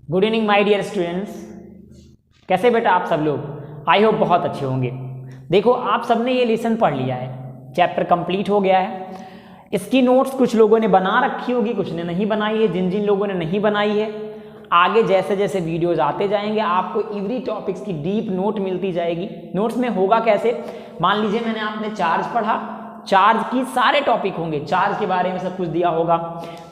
Good evening my dear students. कैसे बेटा आप सब लोग? आई होप बहुत अच्छे होंगे। देखो आप सबने ये लेसन पढ़ लिया है, चैप्टर कंप्लीट हो गया है। इसकी नोट्स कुछ लोगों ने बना रखी होगी, कुछ ने नहीं बनाई है। जिन जिन लोगों ने नहीं बनाई है, आगे जैसे जैसे वीडियोज आते जाएंगे आपको एवरी टॉपिक्स की डीप नोट मिलती जाएगी। नोट्स में होगा कैसे, मान लीजिए मैंने आपने चार्ज पढ़ा, चार्ज की सारे टॉपिक होंगे, चार्ज के बारे में सब कुछ दिया होगा,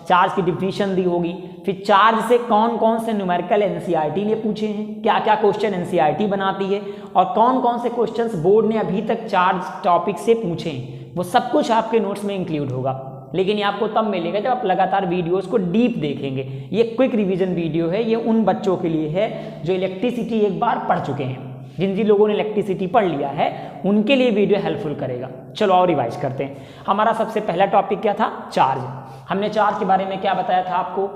चार्ज की डिफिनीशन दी होगी, फिर चार्ज से कौन कौन से न्यूमेरिकल एनसीईआरटी ने पूछे हैं, क्या क्या क्वेश्चन एनसीईआरटी बनाती है और कौन कौन से क्वेश्चंस बोर्ड ने अभी तक चार्ज टॉपिक से पूछे हैं, वो सब कुछ आपके नोट्स में इंक्लूड होगा। लेकिन ये आपको तब मिलेगा जब आप लगातार वीडियोस को डीप देखेंगे। ये क्विक रिवीजन वीडियो है, ये उन बच्चों के लिए है जो इलेक्ट्रिसिटी एक बार पढ़ चुके हैं। जिन जिन लोगों ने इलेक्ट्रिसिटी पढ़ लिया है उनके लिए वीडियो हेल्पफुल करेगा। चलो और रिवाइज करते हैं। हमारा सबसे पहला टॉपिक क्या था? चार्ज। हमने चार्ज के बारे में क्या बताया था आपको?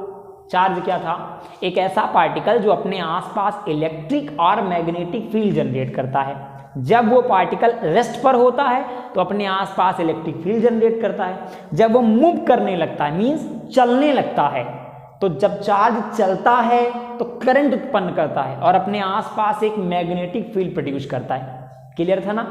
चार्ज क्या था? एक ऐसा पार्टिकल जो अपने आसपास इलेक्ट्रिक और मैग्नेटिक फील्ड जनरेट करता है। जब वो पार्टिकल रेस्ट पर होता है तो अपने आसपास इलेक्ट्रिक फील्ड जनरेट करता है। जब वो मूव करने लगता है, मीन्स चलने लगता है, तो जब चार्ज चलता है तो करंट उत्पन्न करता है और अपने आसपास एक मैग्नेटिक फील्ड प्रोड्यूस करता है। क्लियर था ना?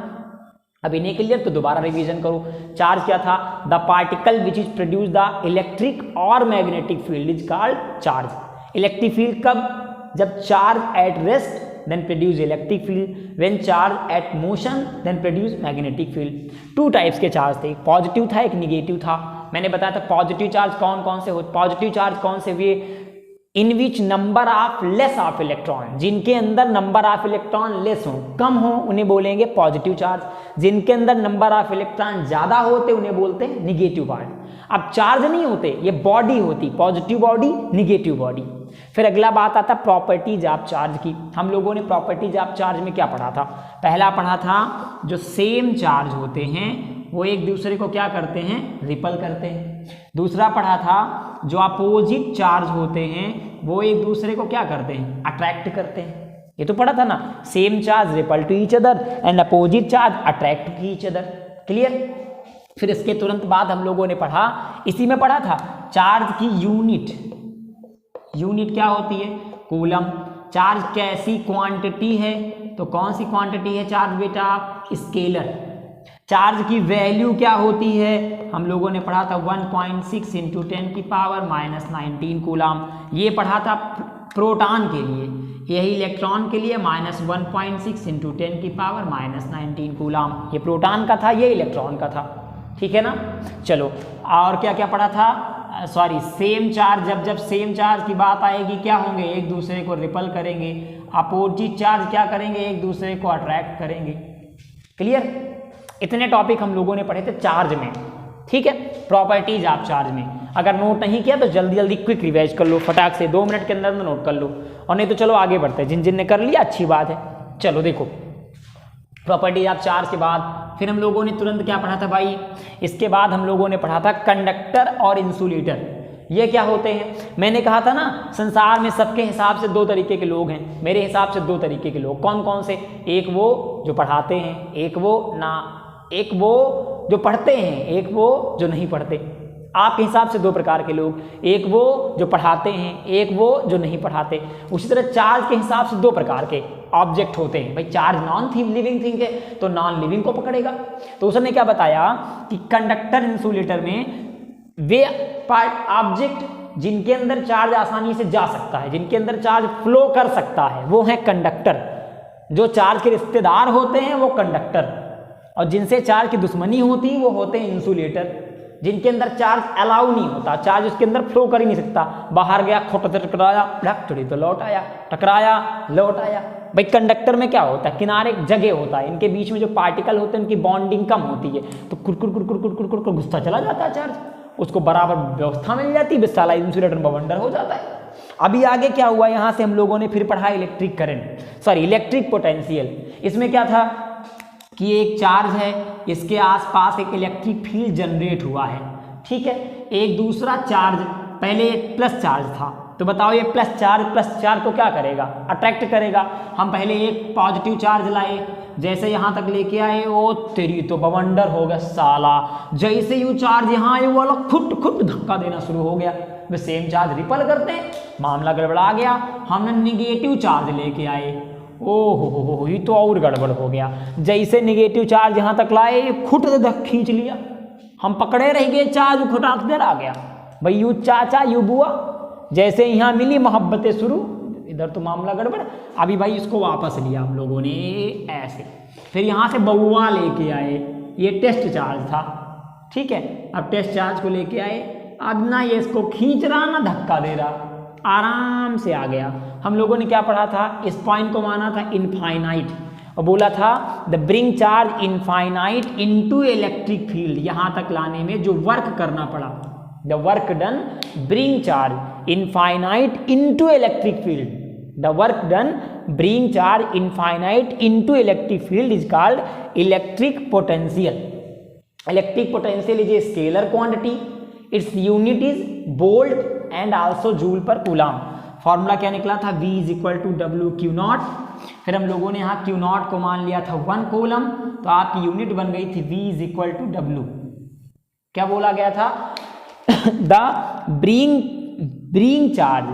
अभी नहीं क्लियर तो दोबारा रिवीजन करो। चार्ज क्या था? The particle which is produce the electric और magnetic field is called charge. Electric field कब? जब charge at rest then produce electric field, when charge at motion then produce magnetic field। Two types के charge थे, positive था एक negative था। मैंने बताया था पॉजिटिव चार्ज कौन कौन से होते, पॉजिटिव चार्ज कौन से हुए? In which number of less of electron, जिनके अंदर नंबर ऑफ इलेक्ट्रॉन लेस हो, कम हो, उन्हें बोलेंगे पॉजिटिव चार्ज। जिनके अंदर नंबर ऑफ इलेक्ट्रॉन ज्यादा होते उन्हें बोलते हैं निगेटिव पार्ट। अब चार्ज नहीं होते, ये बॉडी होती, पॉजिटिव बॉडी निगेटिव बॉडी। फिर अगला बात आता प्रॉपर्टीज ऑफ चार्ज की। हम लोगों ने प्रॉपर्टीज ऑफ चार्ज में क्या पढ़ा था? पहला पढ़ा था जो सेम चार्ज होते हैं वो एक दूसरे को क्या करते हैं? रिपल करते हैं। दूसरा पढ़ा था जो अपोजिट चार्ज होते हैं वो एक दूसरे को क्या करते हैं? अट्रैक्ट करते हैं। ये तो पढ़ा था ना, same charge repel to each other and opposite charge attract to each other. Clear? फिर इसके तुरंत बाद हम लोगों ने पढ़ा, इसी में पढ़ा था चार्ज की यूनिट। यूनिट क्या होती है? कूलम। चार्ज कैसी क्वांटिटी है? तो कौन सी क्वांटिटी है चार्ज बेटा? स्केलर। चार्ज की वैल्यू क्या होती है? हम लोगों ने पढ़ा था 1.6 इंटू 10 की पावर -19 कूलम। ये पढ़ा था प्रोटॉन के लिए, यही इलेक्ट्रॉन के लिए -1.6 इंटू 10 की पावर -19 कूलम। ये प्रोटॉन का था, ये इलेक्ट्रॉन का था। ठीक है ना? चलो और क्या क्या पढ़ा था? सॉरी, सेम चार्ज, जब सेम चार्ज की बात आएगी क्या होंगे? एक दूसरे को रिपल करेंगे। अपोजिट चार्ज क्या करेंगे? एक दूसरे को अट्रैक्ट करेंगे। क्लियर? इतने टॉपिक हम लोगों ने पढ़े थे चार्ज में। ठीक है, प्रॉपर्टीज ऑफ चार्ज में। अगर नोट नहीं किया तो जल्दी जल्दी क्विक रिवाइज कर लो, फटाक से 2 मिनट के अंदर नोट कर लो, और नहीं तो चलो आगे बढ़ते हैं। जिन जिन ने कर लिया अच्छी बात है। चलो देखो, प्रॉपर्टीज ऑफ चार्ज के बाद फिर हम लोगों ने तुरंत क्या पढ़ा था भाई? इसके बाद हम लोगों ने पढ़ा था कंडक्टर और इंसुलेटर। ये क्या होते हैं? मैंने कहा था ना, संसार में सबके हिसाब से 2 तरीके के लोग हैं। मेरे हिसाब से 2 तरीके के लोग। कौन कौन से? एक वो जो पढ़ाते हैं, एक वो जो पढ़ते हैं, एक वो जो नहीं पढ़ते। आपके हिसाब से 2 प्रकार के लोग, एक वो जो पढ़ाते हैं, एक वो जो नहीं पढ़ाते। उसी तरह चार्ज के हिसाब से 2 प्रकार के ऑब्जेक्ट होते हैं। भाई चार्ज नॉन लिविंग थिंग है तो नॉन लिविंग को पकड़ेगा। तो उसने क्या बताया कि कंडक्टर इंसुलेटर में वे पार्ट ऑब्जेक्ट जिनके अंदर चार्ज आसानी से जा सकता है, जिनके अंदर चार्ज फ्लो कर सकता है, वो है कंडक्टर। जो चार्ज के रिश्तेदार होते हैं वो कंडक्टर, और जिनसे चार्ज की दुश्मनी होती है वो होते हैं इंसुलेटर। जिनके अंदर चार्ज अलाउ नहीं होता, चार्ज उसके अंदर फ्लो कर ही नहीं सकता, बाहर गया खोटा टकराया, ढक थोड़ी तो लौट आया, टकराया लौट आया। भाई कंडक्टर में क्या होता है? किनारे एक जगह होता है, इनके बीच में जो पार्टिकल होते हैं उनकी बॉन्डिंग कम होती है, तो कुरकुर घुसता चला जाता है चार्ज, उसको बराबर व्यवस्था मिल जाती है, साला इंसुलेटर बवंडर हो जाता है। अभी आगे क्या हुआ? यहाँ से हम लोगों ने फिर पढ़ा electric current, sorry electric potential. इसमें क्या था कि एक चार्ज है, इसके आसपास एक इलेक्ट्रिक फील्ड जनरेट हुआ है। ठीक है, एक दूसरा चार्ज, पहले एक प्लस चार्ज था, तो बताओ ये प्लस चार्ज को क्या करेगा? अट्रैक्ट करेगा। हम पहले एक पॉजिटिव चार्ज लाए, जैसे यहाँ तक लेके आए, ओ तेरी तो बवंडर हो गया साला। जैसे यू चार्ज यहाँ आए वो वाला खुट धक्का देना शुरू हो गया। वे सेम चार्ज रिपल करते हैं, मामला गड़बड़ा गया, हमने निगेटिव चार्ज लेके आए, ओहो ये तो और गड़बड़ हो गया। जैसे निगेटिव चार्ज यहाँ तक लाए, खुट खींच लिया, हम पकड़े रह गए, चार्ज खुटाक देर आ गया, भाई यू चाचा यू बुआ, जैसे यहाँ मिली मोहब्बतें शुरू, इधर तो मामला गड़बड़। अभी भाई इसको वापस लिया हम लोगों ने ऐसे, फिर यहाँ से बउआ लेके आए, ये टेस्ट चार्ज था, ठीक है। अब टेस्ट चार्ज को लेके आए, अब ना ये इसको खींच रहा ना धक्का दे रहा, आराम से आ गया। हम लोगों ने क्या पढ़ा था, इस पॉइंट को माना था इनफाइनाइट, और बोला था the bring charge infinite into electric field, यहाँ तक लाने में जो वर्क करना पड़ा, the work done bring charge infinite into electric field, the work done bring charge infinite into electric field is called electric potential. Electric potential is a scalar quantity, it's unit is volt and also joule per coulomb. Formula क्या निकला था, V is equal to W Q naught, फिर हम लोगों ने यहाँ Q not को मान लिया था 1 कूलम, तो आपकी यूनिट बन गई थी V is equal to W, क्या बोला गया था, the bring charge,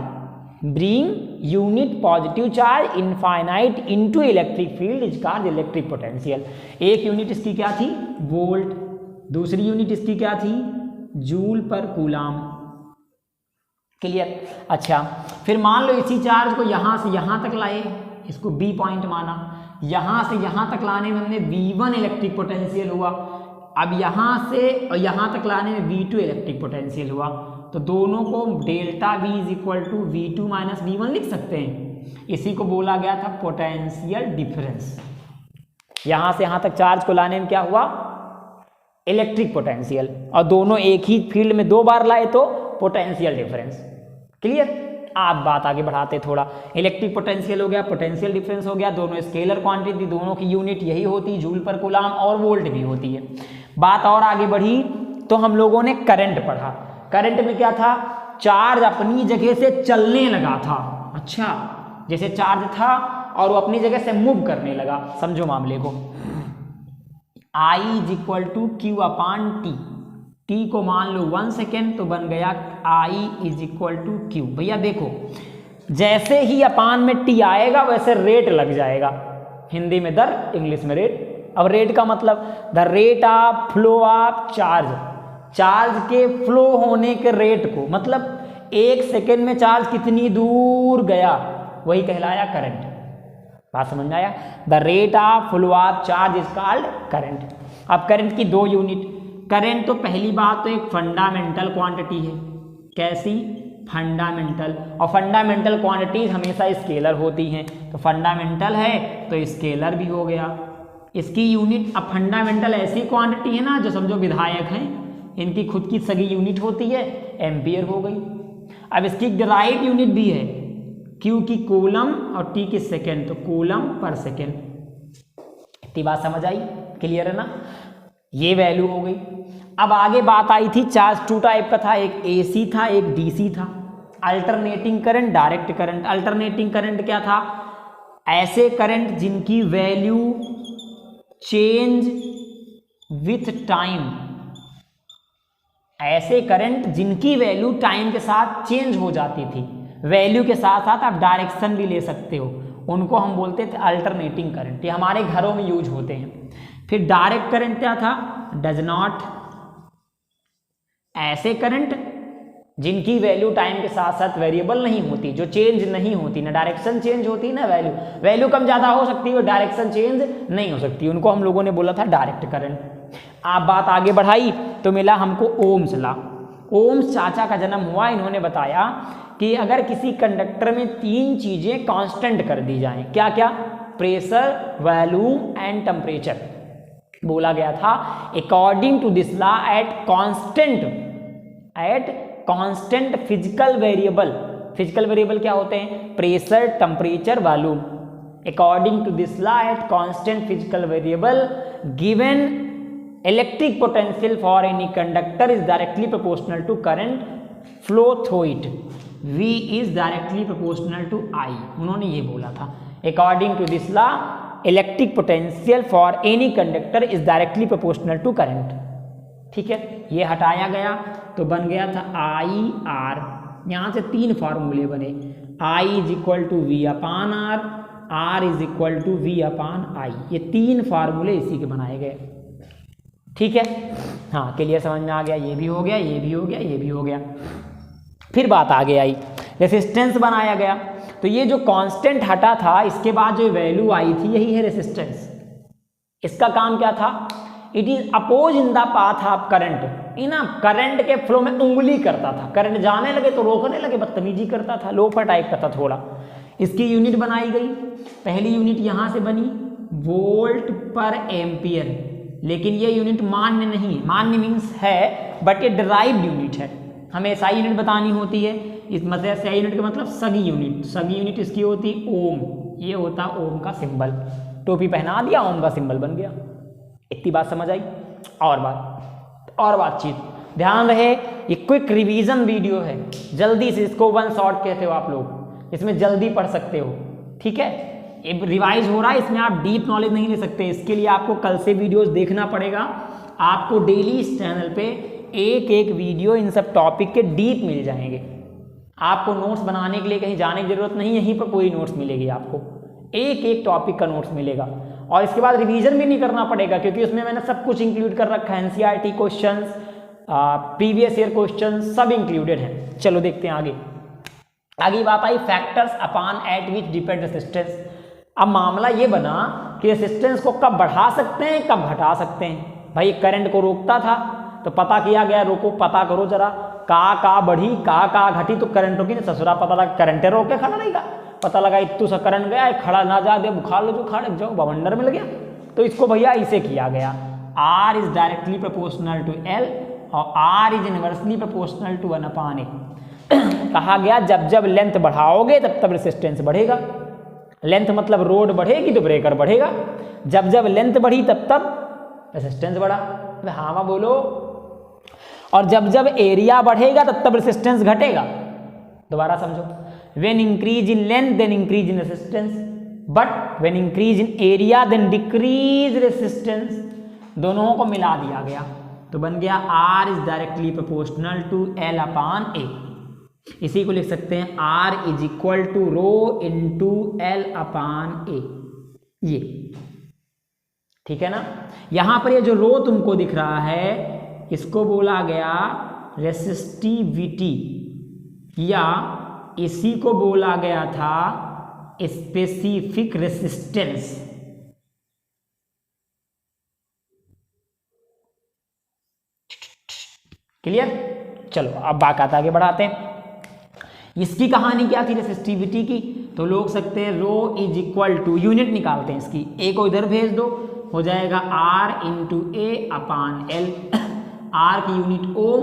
bring unit positive charge infinite into electric field is called electric potential. एक यूनिट इसकी क्या थी, वोल्ट, दूसरी यूनिट इसकी क्या थी, जूल पर कूलम, क्लियर। अच्छा, फिर मान लो इसी चार्ज को यहाँ से यहाँ तक लाए, इसको B पॉइंट माना, यहाँ से यहाँ तक लाने में हमने V1 इलेक्ट्रिक पोटेंशियल हुआ, अब यहाँ से और यहाँ तक लाने में V2 इलेक्ट्रिक पोटेंशियल हुआ, तो दोनों को delta V is equal to V2 minus V1 लिख सकते हैं। इसी को बोला गया था पोटेंशियल डिफरेंस। यहाँ से यहाँ तक चार्ज को लाने में क्या हुआ, इलेक्ट्रिक पोटेंशियल, और दोनों एक ही फील्ड में 2 बार लाए तो पोटेंशियल डिफरेंस, क्लियर। आप बात आगे बढ़ाते थोड़ा, इलेक्ट्रिक पोटेंशियल हो गया, पोटेंशियल डिफरेंस हो गया, दोनों स्केलर क्वांटिटी, दोनों की यूनिट यही होती, जूल पर कूलम और वोल्ट भी होती है। बात और आगे बढ़ी तो हम लोगों ने करंट पढ़ा। करंट में क्या था, चार्ज अपनी जगह से चलने लगा था, अच्छा, जैसे चार्ज था और वो अपनी जगह से मूव करने लगा। समझो मामले को, I is equal to Q upon T, T को मान लो 1 सेकेंड, तो बन गया I is equal to Q. भैया देखो, जैसे ही अपान में टी आएगा वैसे रेट लग जाएगा, हिंदी में दर, इंग्लिश में रेट। अब रेट का मतलब the rate of flow of charge, charge के फ्लो होने के रेट को, मतलब 1 सेकेंड में चार्ज कितनी दूर गया, वही कहलाया करंट। बात समझ में आया, the rate of flow of charge is called current. अब करंट की 2 यूनिट, करंट तो पहली बात तो एक फंडामेंटल क्वांटिटी है, कैसी, फंडामेंटल, और फंडामेंटल क्वांटिटीज हमेशा स्केलर होती हैं, तो फंडामेंटल है तो स्केलर भी हो गया। इसकी यूनिट, अब फंडामेंटल ऐसी क्वांटिटी है ना जो समझो विधायक हैं, इनकी खुद की सगी यूनिट होती है, एम्पियर हो गई। अब इसकी डिराइव्ड यूनिट भी है, क्यू की कूलम और टी की सेकेंड, तो कूलम पर सेकेंड। इतनी बात समझ आई, क्लियर है ना, ये वैल्यू हो गई। अब आगे बात आई थी, चार्ज 2 टाइप का था, एक AC था, एक DC था, alternating current, direct current. Alternating current क्या था, ऐसे करंट जिनकी वैल्यू चेंज विथ टाइम, ऐसे करंट जिनकी वैल्यू टाइम के साथ चेंज हो जाती थी, वैल्यू के साथ साथ आप डायरेक्शन भी ले सकते हो, उनको हम बोलते थे अल्टरनेटिंग करंट। ये हमारे घरों में यूज होते हैं। फिर डायरेक्ट करंट क्या था, डज नॉट, ऐसे करंट जिनकी वैल्यू टाइम के साथ साथ वेरिएबल नहीं होती, जो चेंज नहीं होती, ना डायरेक्शन चेंज होती ना वैल्यू कम ज़्यादा हो सकती है, डायरेक्शन चेंज नहीं हो सकती, उनको हम लोगों ने बोला था डायरेक्ट करंट। आप बात आगे बढ़ाई तो मिला हमको ओम्स लॉ। ओम्स चाचा का जन्म हुआ, इन्होंने बताया कि अगर किसी कंडक्टर में 3 चीज़ें कांस्टेंट कर दी जाएं, क्या क्या, प्रेशर, वॉल्यूम एंड टेम्परेचर, बोला गया था according to this law at constant physical variable, physical variable क्या होते हैं, pressure, temperature, volume. According to this law at constant physical variable given electric potential for any conductor is directly proportional to current flow through it, V is directly proportional to I, उन्होंने ये बोला था। According to this law electric potential for any conductor is directly proportional to current. ठीक है, ये हटाया गया तो बन गया था IR यहाँ से 3 फार्मूले बने, I is equal to V upon R, R is equal to V upon I. ये 3 फार्मूले इसी के बनाए गए। ठीक है, हाँ क्लियर, समझ में आ गया। ये भी हो गया, ये भी हो गया, ये भी हो गया। फिर बात आगे आई, रेसिस्टेंस बनाया गया। तो ये जो कांस्टेंट हटा था, इसके बाद जो वैल्यू आई थी, यही है रेसिस्टेंस। इसका काम क्या था? It is oppose in the path of current. इन करंट के फ्लो में उंगली करता था, करंट जाने लगे तो रोकने लगे, बदतमीजी करता था, लोफर टाइप का था थोड़ा। इसकी यूनिट बनाई गई, पहली यूनिट यहाँ से बनी वोल्ट पर एम्पियर, लेकिन ये यूनिट मान्य नहीं है। मान्य मीन्स है बट ये डिराइव्ड यूनिट है, हमें एसआई यूनिट बतानी होती है। इस मतलब एसआई यूनिट का मतलब सगी यूनिट, सगी यूनिट इसकी होती ओम, ये होता ओम का सिंबल। टोपी पहना दिया, ओम का सिंबल बन गया। इतनी बात समझ आई? और बातचीत, ध्यान रहे ये क्विक रिवीजन वीडियो है, जल्दी से इसको 1 शॉट कहते हो आप लोग, इसमें जल्दी पढ़ सकते हो। ठीक है, ये रिवाइज हो रहा है, इसमें आप डीप नॉलेज नहीं ले सकते। इसके लिए आपको कल से वीडियोस देखना पड़ेगा। आपको डेली इस चैनल पे एक एक वीडियो इन सब टॉपिक के डीप मिल जाएंगे। आपको नोट्स बनाने के लिए कहीं जाने की जरूरत नहीं, यहीं पर पूरी नोट्स मिलेगी आपको, एक एक टॉपिक का नोट्स मिलेगा। और इसके बाद रिवीजन भी नहीं करना पड़ेगा, क्योंकि उसमें मैंने सब कुछ इंक्लूड कर रखा है। NCERT questions, previous year questions सब इंक्लूडेड हैं। चलो देखते हैं आगे। आगे बात आई factors upon at which depend resistance. अब मामला ये बना कि रेसिस्टेंस को कब बढ़ा सकते हैं, कब घटा सकते हैं। भाई करंट को रोकता था तो पता किया गया, रोको, पता करो जरा, का बढ़ी, का घटी, तो करंट रोकी ना ससुरा, पता लगा करंट रोके खड़ा रहेगा। पता लगा इतू सा करंट गया, खड़ा ना जा दे, बुखार लो जो खाड़ जाओ, बवंडर मिल गया। तो इसको भैया इसे किया गया, R is directly proportional to L और R is inversely proportional to 1/A। कहा गया जब जब लेंथ बढ़ाओगे तब तब रेसिस्टेंस बढ़ेगा। लेंथ मतलब रोड बढ़ेगी तो ब्रेकर बढ़ेगा, जब जब लेंथ बढ़ी तब तब रेसिस्टेंस बढ़ा। हाँ हाँ बोलो। और जब जब एरिया बढ़ेगा तब तब रेसिस्टेंस घटेगा। दोबारा समझो, when increase in length then increase in resistance, but when increase in area then decrease resistance। दोनों को मिला दिया गया तो बन गया R is directly proportional to L/A। इसी को लिख सकते हैं R is equal to rho into L/A। ये ठीक है ना। यहां पर ये जो रो तुमको दिख रहा है, इसको बोला गया रेसिस्टिविटी, या इसी को बोला गया था स्पेसिफिक रेसिस्टेंस। क्लियर? चलो अब बात आगे बढ़ाते हैं। इसकी कहानी क्या थी रेसिस्टिविटी की? तो लोग सकते हैं रो इज इक्वल टू, यूनिट निकालते हैं इसकी, ए को इधर भेज दो, हो जाएगा R इंटू A/L। R की यूनिट ओम,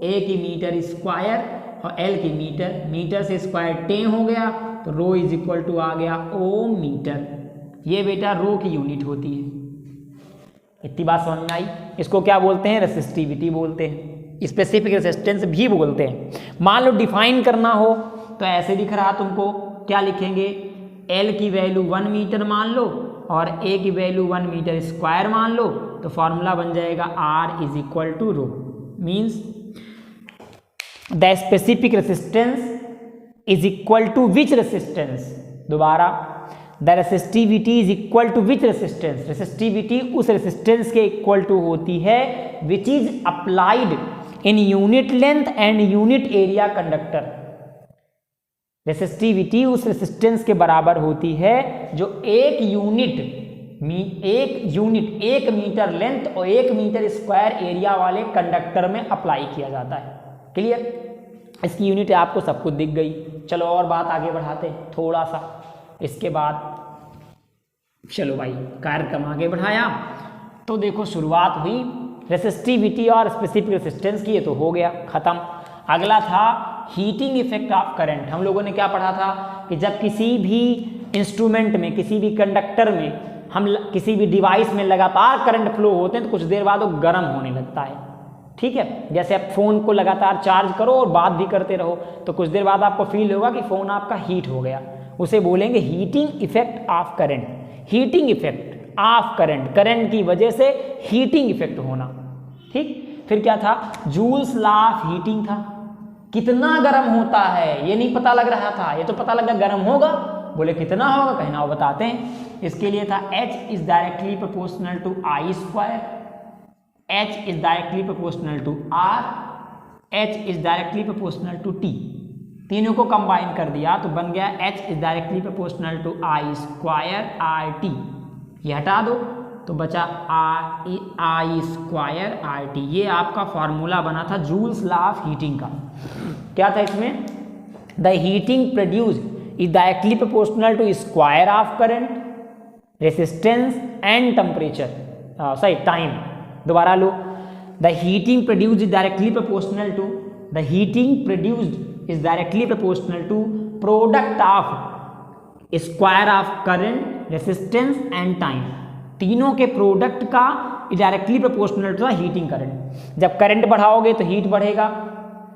A की मीटर स्क्वायर और L की मीटर, मीटर से स्क्वायर 10 हो गया, तो रो इज इक्वल टू आ गया ओम मीटर। ये बेटा रो की यूनिट होती है। इतनी बात समझ में आई? इसको क्या बोलते हैं? रेसिस्टिविटी बोलते हैं, स्पेसिफिक रेसिस्टेंस भी बोलते हैं। मान लो डिफाइन करना हो तो ऐसे दिख रहा तुमको, क्या लिखेंगे? L की वैल्यू 1 मीटर मान लो और A की वैल्यू 1 मीटर स्क्वायर मान लो, तो फॉर्मूला बन जाएगा R is equal to rho. Means the specific resistance is equal to which resistance? दोबारा, the resistivity is equal to which resistance? Resistivity उस रेसिस्टेंस के इक्वल टू होती है which is applied in unit length and unit area conductor. Resistivity उस resistance के बराबर होती है जो एक मीटर लेंथ और 1 मीटर स्क्वायर एरिया वाले कंडक्टर में अप्लाई किया जाता है। क्लियर? इसकी यूनिट आपको सब कुछ दिख गई। चलो और बात आगे बढ़ाते थोड़ा सा। इसके बाद चलो भाई कार्यक्रम आगे बढ़ाया तो देखो शुरुआत हुई रेसिस्टिविटी और स्पेसिफिक रेसिस्टेंस की, ये तो हो गया खत्म। अगला था हीटिंग इफेक्ट ऑफ करंट। हम लोगों ने क्या पढ़ा था कि जब किसी भी इंस्ट्रूमेंट में, किसी भी कंडक्टर में, हम किसी भी डिवाइस में लगातार करंट फ्लो होते हैं तो कुछ देर बाद वो गर्म होने लगता है। ठीक है, जैसे आप फ़ोन को लगातार चार्ज करो और बात भी करते रहो तो कुछ देर बाद आपको फील होगा कि फ़ोन आपका हीट हो गया, उसे बोलेंगे heating effect of current. Heating effect of current, current की वजह से हीटिंग इफेक्ट होना। ठीक, फिर क्या था? जूल्स लॉ ऑफ हीटिंग था। कितना गर्म होता है, ये नहीं पता लग रहा था, ये तो पता लगा गर्म होगा, बोले कितना होगा, कहना वो बताते हैं। इसके लिए था H is directly proportional to I square, H is directly proportional to R, H is directly proportional to T। तीनों को कंबाइन कर दिया तो बन गया H is directly proportional to I square RT। ये हटा दो तो बचा I स्क्वायर RT। ये आपका फॉर्मूला बना था जूल्स लॉ ऑफ हीटिंग का। क्या था इसमें? The heating produce is directly proportional to square of current, resistance and temperature, sorry time. दोबारा लो, the heating produced is directly proportional to, the heating produced is directly proportional to product of square of current, resistance and time. तीनों के product का directly proportional to heating current. जब current बढ़ाओगे तो heat बढ़ेगा,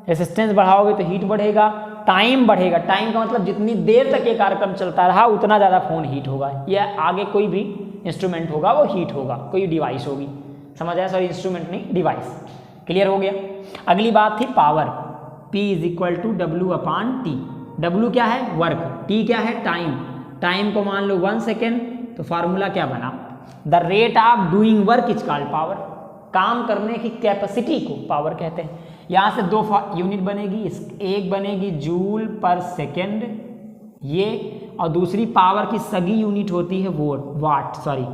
resistance बढ़ाओगे तो heat बढ़ेगा, time बढ़ेगा। टाइम का मतलब जितनी देर तक ये कार्यक्रम चलता रहा उतना ज़्यादा फ़ोन हीट होगा, या आगे कोई भी इंस्ट्रूमेंट होगा वो हीट होगा, कोई डिवाइस होगी। समझ आया? सॉरी, इंस्ट्रूमेंट नहीं, डिवाइस। क्लियर हो गया? अगली बात थी power. P is equal to W/T। W क्या है? वर्क। T क्या है? टाइम। टाइम को मान लो 1 सेकेंड, तो फार्मूला क्या बना? The rate of doing work is called power. काम करने की कैपेसिटी को पावर कहते हैं। यहाँ से दो यूनिट बनेगी, एक बनेगी जूल पर सेकेंड ये, और दूसरी पावर की सगी यूनिट होती है वाट। सॉरी,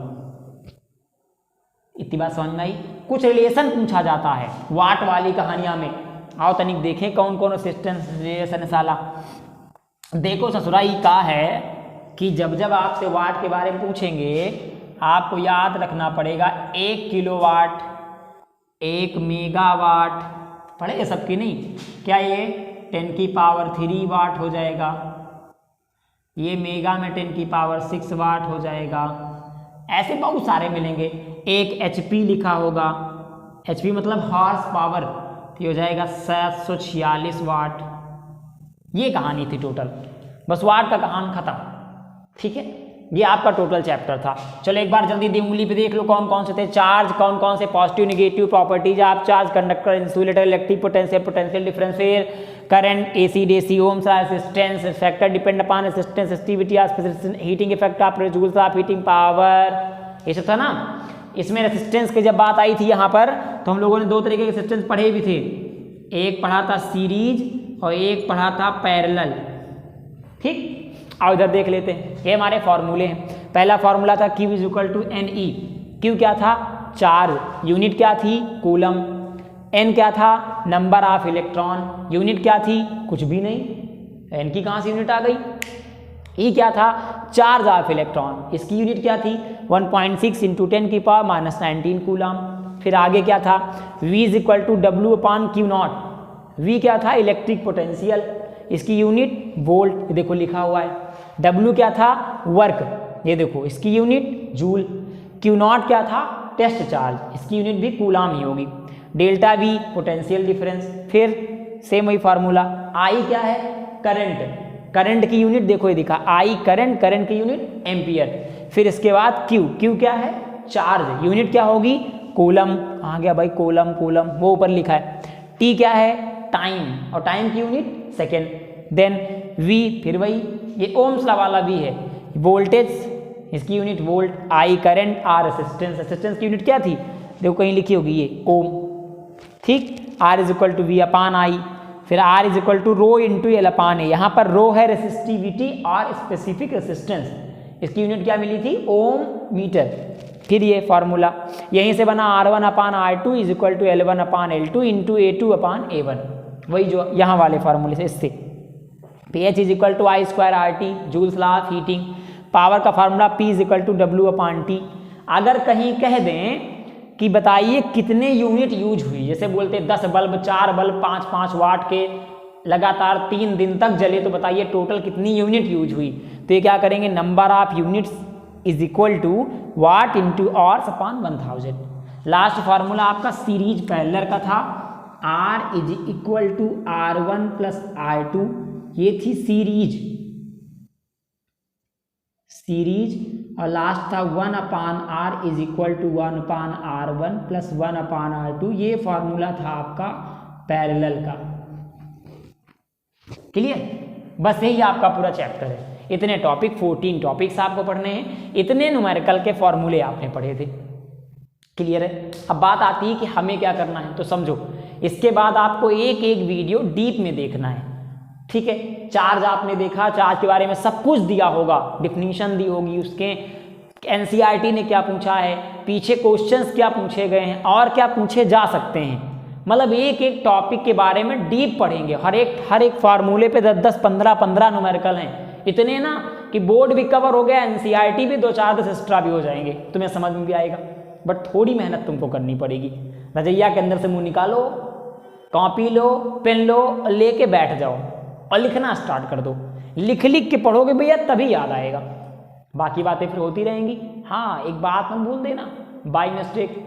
इतनी बात समझ में आई? कुछ रिलेशन पूछा जाता है वाट वाली कहानियां में। आओ तनिक देखें कौन कौन रेसिस्टेंस रिलेशन साला। देखो ससुराई का है कि जब जब आपसे वाट के बारे में पूछेंगे आपको याद रखना पड़ेगा 1 किलोवाट, 1 मेगावाट, पढ़ेगा सबकी नहीं क्या? ये 10 की पावर 3 वाट हो जाएगा, ये मेगा में 10 की पावर 6 वाट हो जाएगा। ऐसे बहुत सारे मिलेंगे। एक HP लिखा होगा, HP मतलब हॉर्स पावर, तो हो जाएगा 746 वाट। ये कहानी थी टोटल, बस वाट का कहानी खत्म। ठीक है, ये आपका टोटल चैप्टर था। चलो एक बार जल्दी दी उंगली पे देख लो कौन कौन से थे। चार्ज कौन कौन से, पॉजिटिव नेगेटिव प्रॉपर्टीज आप charge, conductor, insulator, electric potential, potential difference, फिर current, AC DC, ohm's law, resistance factor depend upon resistance, resistivity, heating effect of joule's of heating power, ये सब था ना। इसमें रेसिस्टेंस की जब बात आई थी यहाँ पर तो हम लोगों ने दो तरीके के रेसिस्टेंस पढ़े भी थे। एक पढ़ा था सीरीज और एक पढ़ा था पैरेलल। ठीक, आओ इधर देख लेते हैं। ये हमारे फॉर्मूले हैं। पहला फॉर्मूला था Q is equal to NE। Q क्या था? चार्ज। यूनिट क्या थी? कूलम। N क्या था? Number of electron. यूनिट क्या थी? कुछ भी नहीं। N की कहाँ से यूनिट आ गई? E क्या था? Charge of electron. इसकी यूनिट क्या थी? 1.6 इंटू 10 की पावर माइनस 19 कूलम। फिर आगे क्या था? V is equal to W/Q0। V क्या था? Electric potential. इसकी यूनिट वोल्ट, देखो लिखा हुआ है। W क्या था? वर्क, ये देखो इसकी यूनिट जूल। Q0 क्या था? टेस्ट चार्ज, इसकी यूनिट भी कूलाम ही होगी। Delta V potential difference. फिर सेम वही फार्मूला। I क्या है? करंट। करंट की यूनिट देखो ये दिखा, I करंट, करंट की यूनिट एम्पियर। फिर इसके बाद Q क्या है? चार्ज, यूनिट क्या होगी? कूलम। आ गया भाई कूलम, कूलम वो ऊपर लिखा है। T क्या है? टाइम, और टाइम की यूनिट सेकेंड। देन V, फिर वही ये ओम्स लॉ वाला भी है। वोल्टेज, इसकी unit volt. I current, R resistance, resistance की यूनिट क्या थी? देखो कहीं लिखी होगी ये ओम। ठीक, R is equal to V/I। फिर R is equal to rho into L/A। यहाँ पर रो है रेसिस्टिविटी और स्पेसिफिक रेसिस्टेंस, इसकी यूनिट क्या मिली थी? ओम मीटर। फिर ये फार्मूला यहीं से बना R1/R2 is equal to L1/L2 into A2/A1, वही जो यहाँ वाले फार्मूले से। इससे H is equal to I square RT, joule's law of heating. Power का formula P is equal to W/T। अगर कहीं कह दें कि बताइए कितने यूनिट यूज हुई, जैसे बोलते 10 बल्ब, 4 बल्ब 5-5 वाट के लगातार 3 दिन तक जले, तो बताइए टोटल कितनी यूनिट यूज हुई। तो ये क्या करेंगे? Number of units is equal to watt into hours. Last formula आपका सीरीज पैरेलल का था। R is equal to R1 plus R2, ये थी सीरीज, और लास्ट था 1/R is equal to 1/R1 plus 1/R2। ये फार्मूला था आपका पैरेलल का। क्लियर? बस यही आपका पूरा चैप्टर है। इतने टॉपिक, 14 टॉपिक्स आपको पढ़ने हैं, इतने न्यूमेरिकल के फॉर्मूले आपने पढ़े थे। क्लियर है? अब बात आती है कि हमें क्या करना है, तो समझो इसके बाद आपको एक एक वीडियो डीप में देखना है। ठीक है, चार्ज आपने देखा, चार्ज के बारे में सब कुछ दिया होगा, डिफिनीशन दी होगी उसके, एनसीईआरटी ने क्या पूछा है, पीछे क्वेश्चंस क्या पूछे गए हैं और क्या पूछे जा सकते हैं। मतलब एक एक टॉपिक के बारे में डीप पढ़ेंगे, हर एक फार्मूले पे 10-10, 15-15 न्यूमेरिकल हैं, इतने ना कि बोर्ड भी कवर हो गया, एनसीईआरटी भी 2-4 10 एक्स्ट्रा भी हो जाएंगे, तुम्हें समझ में भी आएगा। बट थोड़ी मेहनत तुमको करनी पड़ेगी। रजैया के अंदर से मुंह निकालो, कॉपी लो, पेन लो, लेके बैठ जाओ और लिखना स्टार्ट कर दो। लिख लिख के पढ़ोगे भैया तभी याद आएगा, बाकी बातें फिर होती रहेंगी। हाँ, एक बात मत भूल देना, बाय मिस्टेक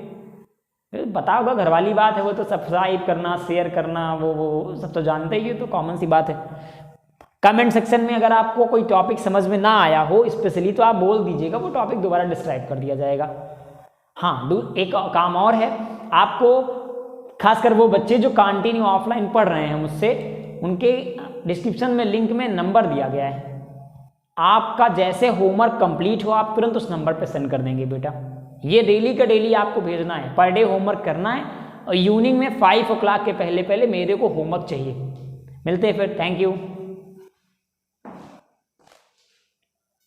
पता होगा, घर वाली बात है वो तो, सब्सक्राइब करना, शेयर करना, वो सब तो जानते ही हो, तो कॉमन सी बात है। कमेंट सेक्शन में अगर आपको कोई टॉपिक समझ में ना आया हो स्पेशली, तो आप बोल दीजिएगा, वो टॉपिक दोबारा डिस्क्राइब कर दिया जाएगा। हाँ, एक काम और है, आपको खासकर वो बच्चे जो कंटिन्यू ऑफलाइन पढ़ रहे हैं मुझसे, उनके डिस्क्रिप्शन में लिंक में नंबर दिया गया है, आपका जैसे होमवर्क कंप्लीट हो आप तुरंत उस नंबर पे सेंड कर देंगे बेटा। ये डेली का डेली आपको भेजना है, पर डे होमवर्क करना है, और इवनिंग में 5 o'clock के पहले पहले मेरे को होमवर्क चाहिए। मिलते हैं फिर, थैंक यू।